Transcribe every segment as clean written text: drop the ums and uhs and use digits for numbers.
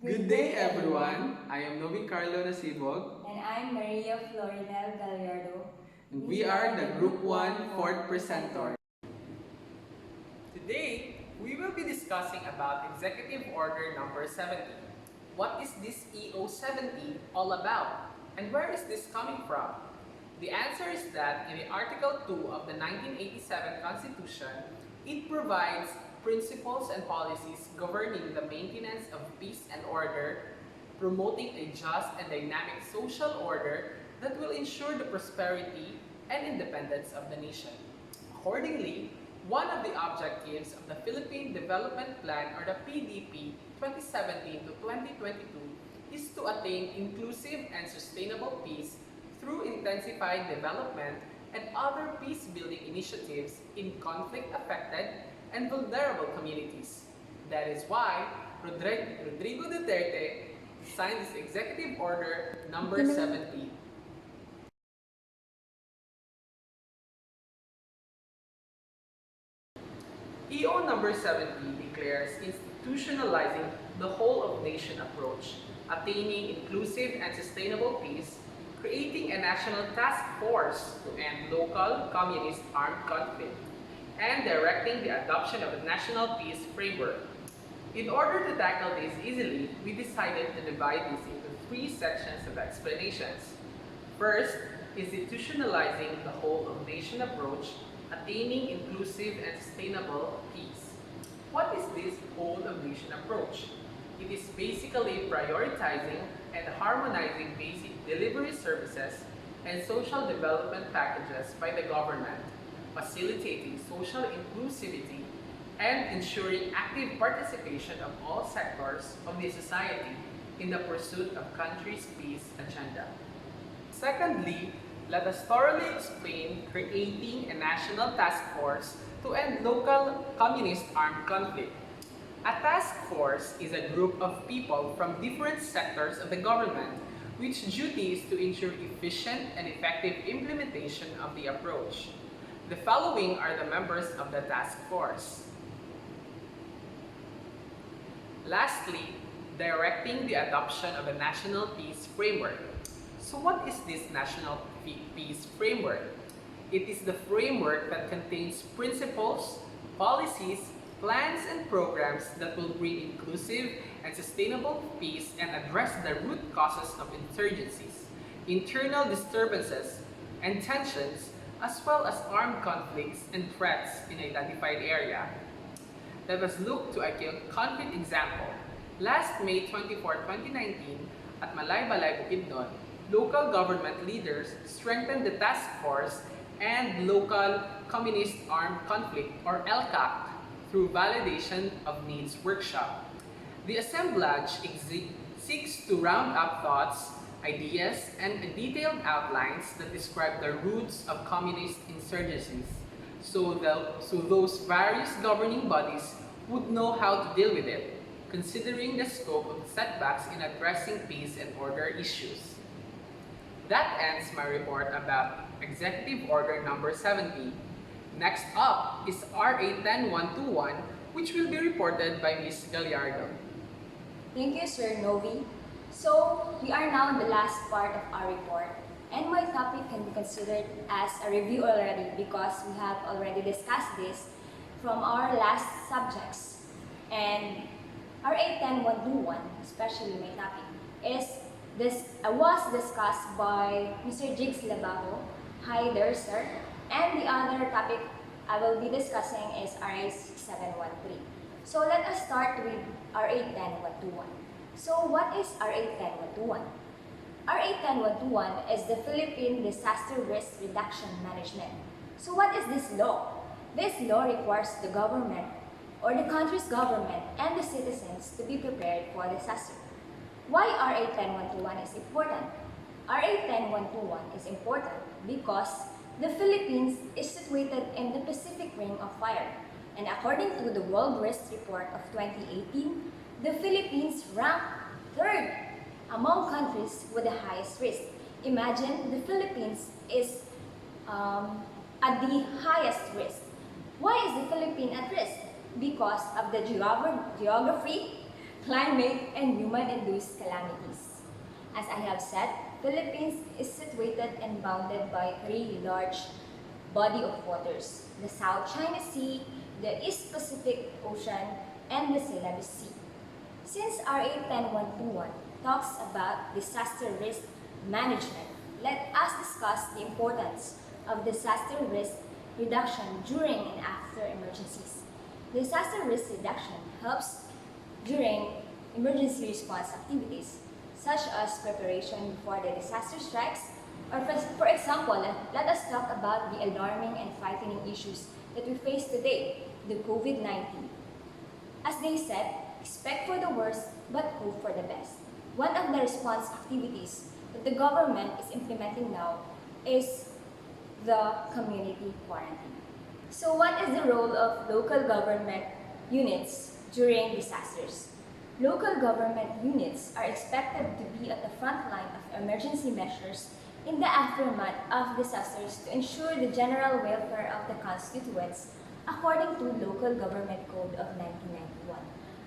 Good day, everyone. I am Novi Carlo Nasibog, And I'm Maria Florinel Gallardo. and we are the Group 1 Fourth Presenter. Today, we will be discussing about Executive Order number 70. What is this EO 70 all about? And where is this coming from? The answer is that in the Article 2 of the 1987 Constitution, it provides principles and policies governing the maintenance of peace and order, promoting a just and dynamic social order that will ensure the prosperity and independence of the nation. Accordingly, one of the objectives of the Philippine Development Plan or the PDP 2017 to 2022 is to attain inclusive and sustainable peace through intensified development and other peace-building initiatives in conflict-affected and vulnerable communities. That is why Rodrigo Duterte signed this Executive Order number 70. EO number 70 declares institutionalizing the whole of nation approach, attaining inclusive and sustainable peace, creating a national task force to end local communist armed conflict, and directing the adoption of a national peace framework. In order to tackle this easily, we decided to divide this into three sections of explanations. First, institutionalizing the whole of nation approach, attaining inclusive and sustainable peace. What is this whole of nation approach? It is basically prioritizing and harmonizing basic delivery services and social development packages by the government, facilitating social inclusivity, and ensuring active participation of all sectors of the society in the pursuit of country's peace agenda. Secondly, let us thoroughly explain creating a national task force to end local communist armed conflict. A task force is a group of people from different sectors of the government which duty is to ensure efficient and effective implementation of the approach. The following are the members of the task force. Lastly, directing the adoption of a national peace framework. So what is this national peace framework? It is the framework that contains principles, policies, plans, and programs that will bring inclusive and sustainable peace and address the root causes of insurgencies, internal disturbances, and tensions, as well as armed conflicts and threats in identified area. Let us look to a concrete example. Last May 24, 2019, at Malaybalay, Bukidnon, local government leaders strengthened the task force and local communist armed conflict or LCAC through validation of needs workshop. The assemblage seeks to round up thoughts, ideas, and detailed outlines that describe the roots of communist insurgencies so those various governing bodies would know how to deal with it, considering the scope of the setbacks in addressing peace and order issues. That ends my report about Executive Order number 70. Next up is RA 10121, which will be reported by Ms. Gallardo. Thank you, Sir Novi. So, we are now in the last part of our report, and my topic can be considered as a review already because we have already discussed this from our last subjects. And RA 10121, especially my topic, was discussed by Mr. Jigs Labajo. Hi there, sir. And the other topic I will be discussing is RA 6713. So let us start with RA 10121. So what is RA 10121? RA 10121 is the Philippine Disaster Risk Reduction Management. So what is this law? This law requires the government or the country's government and the citizens to be prepared for disaster. Why RA 10121 is important? RA 10121 is important because the Philippines is situated in the Pacific Ring of Fire. And according to the World Risk Report of 2018, the Philippines ranked third among countries with the highest risk. Imagine the Philippines is at the highest risk. Why is the Philippines at risk? Because of the geography, climate, and human-induced calamities. As I have said, Philippines is situated and bounded by three large body of waters: the South China Sea, the East Pacific Ocean, and the Celebes Sea. Since RA 10121 talks about disaster risk management, let us discuss the importance of disaster risk reduction during and after emergencies. Disaster risk reduction helps during emergency response activities, such as preparation before the disaster strikes, or for example, let us talk about the alarming and frightening issues that we face today, the COVID-19. As they said, expect for the worst but hope for the best. One of the response activities that the government is implementing now is the community quarantine. So what is the role of local government units during disasters? Local government units are expected to be at the front line of emergency measures in the aftermath of disasters to ensure the general welfare of the constituents according to Local Government Code of 1991.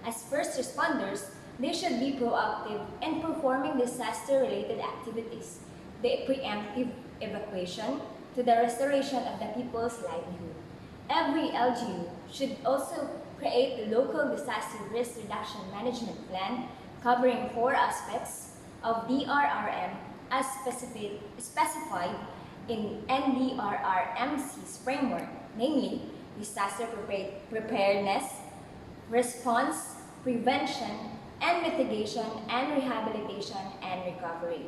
As first responders, they should be proactive in performing disaster-related activities, the preemptive evacuation to the restoration of the people's livelihood. Every LGU should also create the local disaster risk reduction management plan covering four aspects of DRRM as specified in NDRRMC's framework, namely disaster preparedness, response, prevention, and mitigation and rehabilitation and recovery.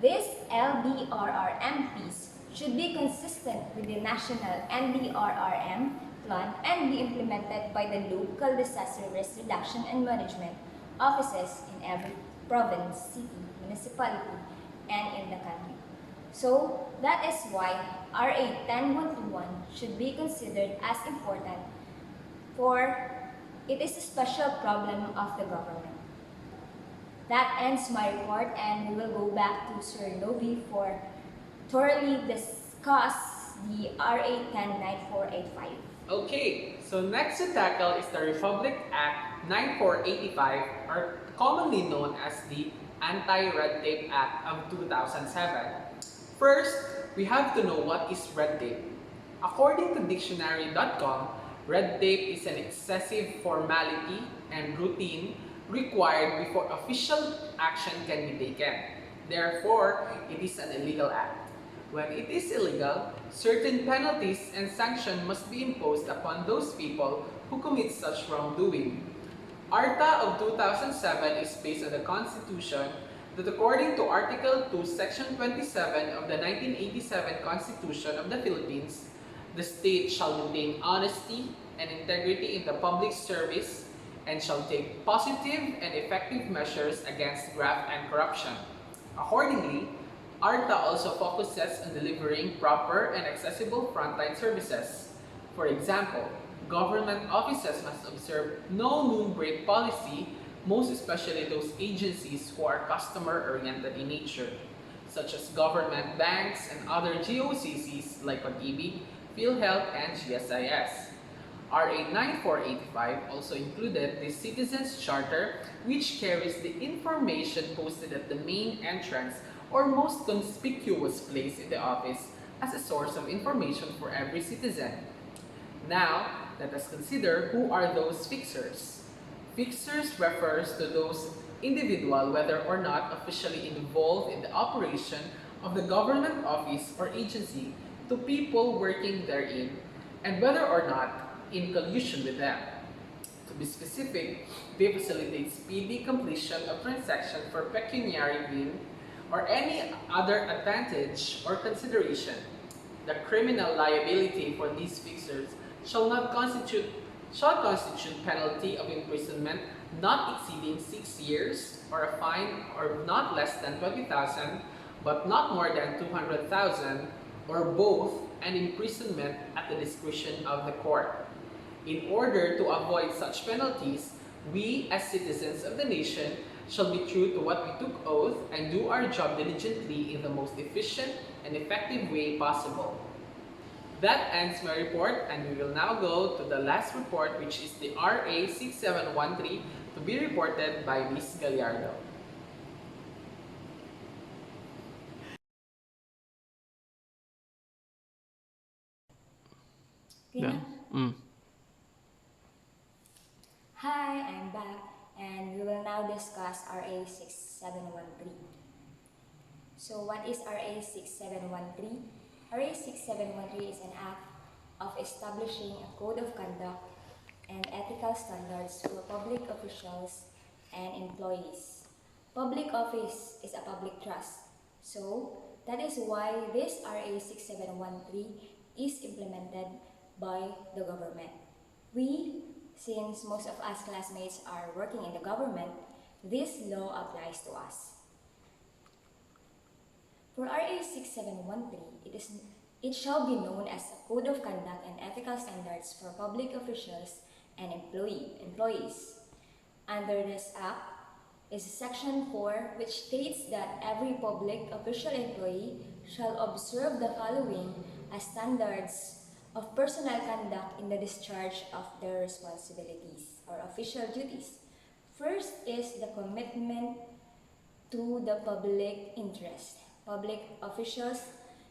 These LDRRMPs should be consistent with the national NDRRM plan and be implemented by the local disaster risk reduction and management offices in every province, city, municipality, and in the country. So that is why RA 10121 should be considered as important, for it is a special problem of the government. That ends my report, and we will go back to Sir Novi for thoroughly discuss the RA 109485. Okay, so next to tackle is the Republic Act 9485, or commonly known as the Anti-Red Tape Act of 2007. First, we have to know what is red tape. According to dictionary.com, red tape is an excessive formality and routine required before official action can be taken. Therefore, it is an illegal act. When it is illegal, certain penalties and sanctions must be imposed upon those people who commit such wrongdoing. ARTA of 2007 is based on the Constitution that, according to Article 2, Section 27 of the 1987 Constitution of the Philippines, the state shall maintain honesty and integrity in the public service and shall take positive and effective measures against graft and corruption. Accordingly, ARTA also focuses on delivering proper and accessible frontline services. For example, government offices must observe no noon break policy, most especially those agencies who are customer-oriented in nature, such as government banks and other GOCCs like PATIBIG, PhilHealth, and GSIS. RA 9485 also included the Citizens Charter, which carries the information posted at the main entrance or most conspicuous place in the office as a source of information for every citizen. Now, let us consider who are those fixers. Fixers refers to those individual, whether or not officially involved in the operation of the government office or agency, to people working therein, and whether or not in collusion with them. To be specific, they facilitate speedy completion of transaction for pecuniary gain or any other advantage or consideration. The criminal liability for these fixers shall constitute penalty of imprisonment not exceeding 6 years, or a fine or not less than 20,000 but not more than 200,000, or both, and imprisonment at the discretion of the court. In order to avoid such penalties, we as citizens of the nation shall be true to what we took oath and do our job diligently in the most efficient and effective way possible. That ends my report, and we will now go to the last report, which is the RA 6713 To be reported by Ms. Gallardo. Okay na? Mm. Hi, I'm back, and we will now discuss RA 6713. So, what is RA 6713? RA 6713 is an act of establishing a code of conduct and ethical standards for public officials and employees. Public office is a public trust. So, that is why this RA 6713 is implemented by the government. We, since most of us classmates are working in the government, this law applies to us. For RA 6713, it shall be known as a Code of Conduct and Ethical Standards for Public Officials and Employees. Under this act is Section 4, which states that every public official employee shall observe the following as standards of personal conduct in the discharge of their responsibilities or official duties. First is the commitment to the public interest. Public officials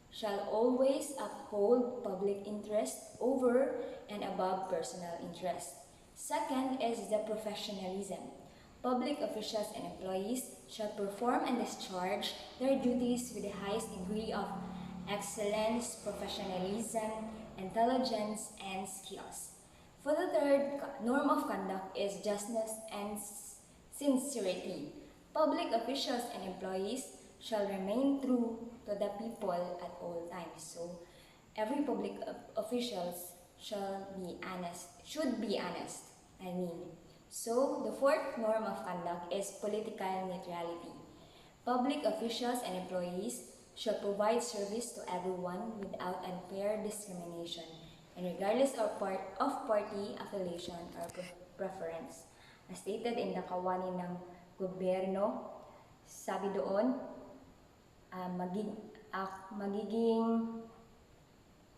shall always uphold public interest over and above personal interest. Second is the professionalism. Public officials and employees shall perform and discharge their duties with the highest degree of excellence, professionalism, intelligence, and skills. For the third norm of conduct is justness and sincerity. Public officials and employees shall remain true to the people at all times. So, every public officials should be honest. So, the fourth norm of conduct is political neutrality. Public officials and employees shall provide service to everyone without unfair discrimination and regardless of party affiliation or preference. As stated in the kawani ng gobyerno, sabi doon, magiging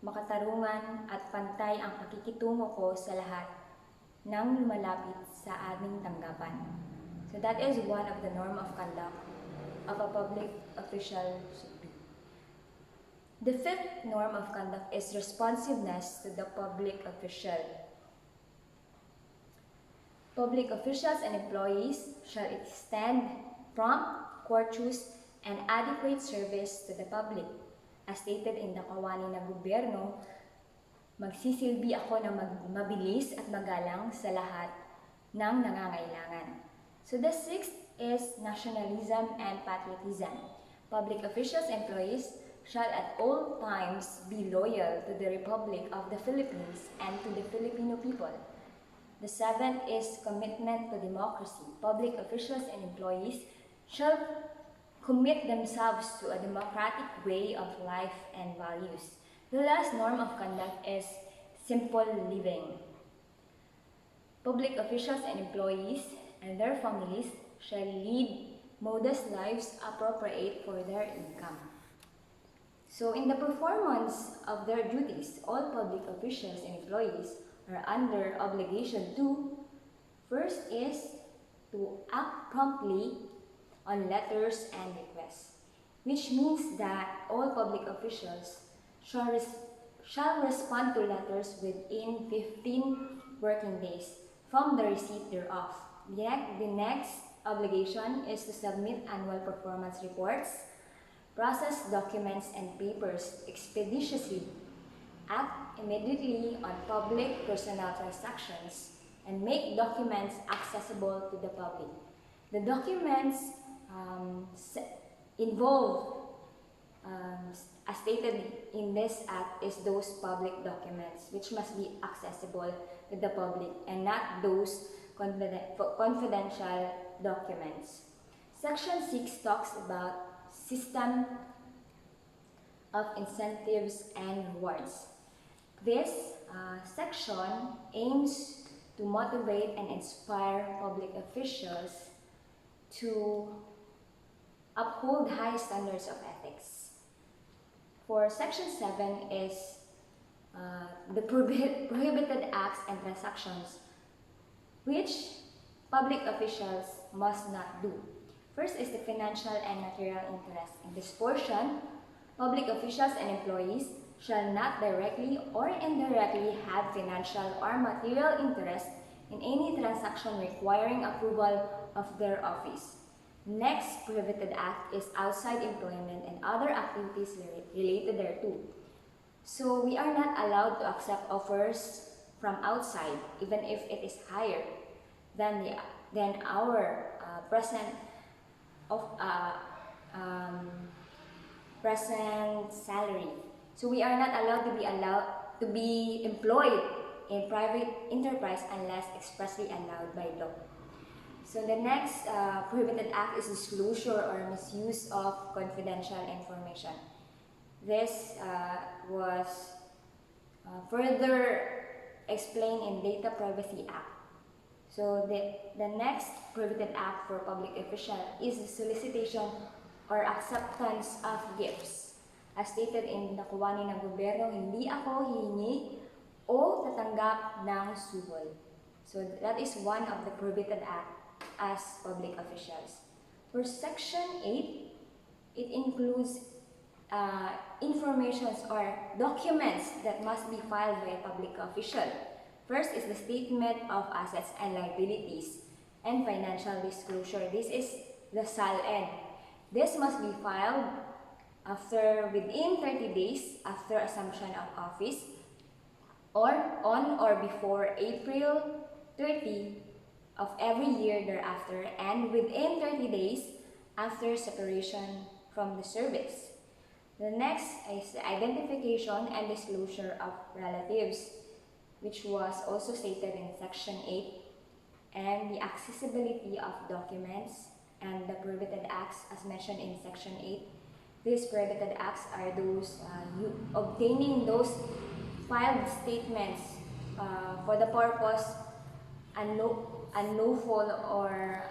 makatarungan at pantay ang pakikitungo ko sa lahat ng lumalapit sa aming tanggapan. So that is one of the norm of conduct of a public official should be. The fifth norm of conduct is responsiveness to the public official. Public officials and employees shall extend prompt, courteous, and adequate service to the public. As stated in the kawani ng gobyerno, magsisilbi ako ng mabilis at magalang sa lahat ng nangangailangan. So the sixth is nationalism and patriotism. Public officials and employees shall at all times be loyal to the Republic of the Philippines and to the Filipino people. The seventh is commitment to democracy. Public officials and employees shall commit themselves to a democratic way of life and values. The last norm of conduct is simple living. Public officials and employees and their families shall lead modest lives appropriate for their income. So in the performance of their duties, all public officials and employees are under obligation to, first is to act promptly on letters and requests, which means that all public officials shall respond to letters within 15 working days from the receipt thereof. The next obligation is to submit annual performance reports, process documents and papers expeditiously, act immediately on public personnel transactions, and make documents accessible to the public. The documents involved, as stated in this act, is those public documents which must be accessible to the public and not those confidential documents. Section 6 talks about system of incentives and rewards. This section aims to motivate and inspire public officials to uphold high standards of ethics. For Section 7 is the prohibited acts and transactions which public officials must not do. First is the financial and material interest. In this portion, public officials and employees shall not directly or indirectly have financial or material interest in any transaction requiring approval of their office. Next prohibited act is outside employment and other activities related thereto. So we are not allowed to accept offers from outside, even if it is higher than our present of present salary. So we are not allowed to be employed in private enterprise unless expressly allowed by law. So the next prohibited act is disclosure or misuse of confidential information. This was further explained in Data Privacy Act. So the next prohibited act for public official is the solicitation or acceptance of gifts. As stated in Nakuwani ng Gobyerno, hindi ako hihingi o tatanggap ng suhol. So that is one of the prohibited act as public officials. For Section 8, it includes informations or documents that must be filed by a public official. First is the statement of assets and liabilities and financial disclosure. This is the SALN. This must be filed within 30 days after assumption of office or on or before April 30 of every year thereafter and within 30 days after separation from the service. The next is the identification and disclosure of relatives, which was also stated in Section 8, and the accessibility of documents and the prohibited acts as mentioned in Section 8. These prohibited acts are those obtaining those filed statements for the purpose unlawful or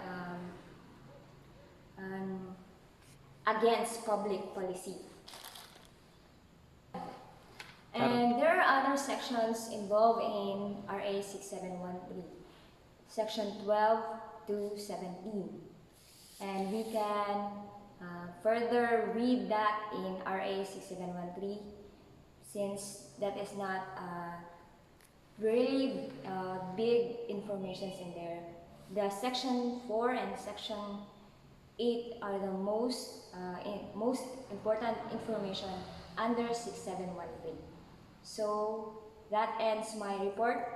against public policy. And there are other sections involved in RA 6713, Section 12 to 17. And we can further read that in RA 6713 since that is not really big information in there. The Section 4 and Section 8 are the most important information under 6713. So that ends my report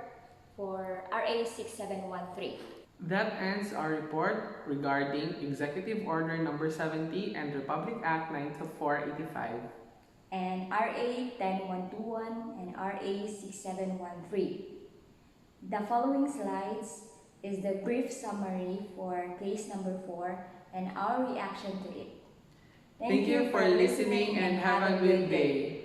for RA 6713. That ends our report regarding Executive Order Number 70 and Republic Act 9485. And RA 10121 and RA 6713. The following slides is the brief summary for case number 4 and our reaction to it. Thank you for listening and have a good day.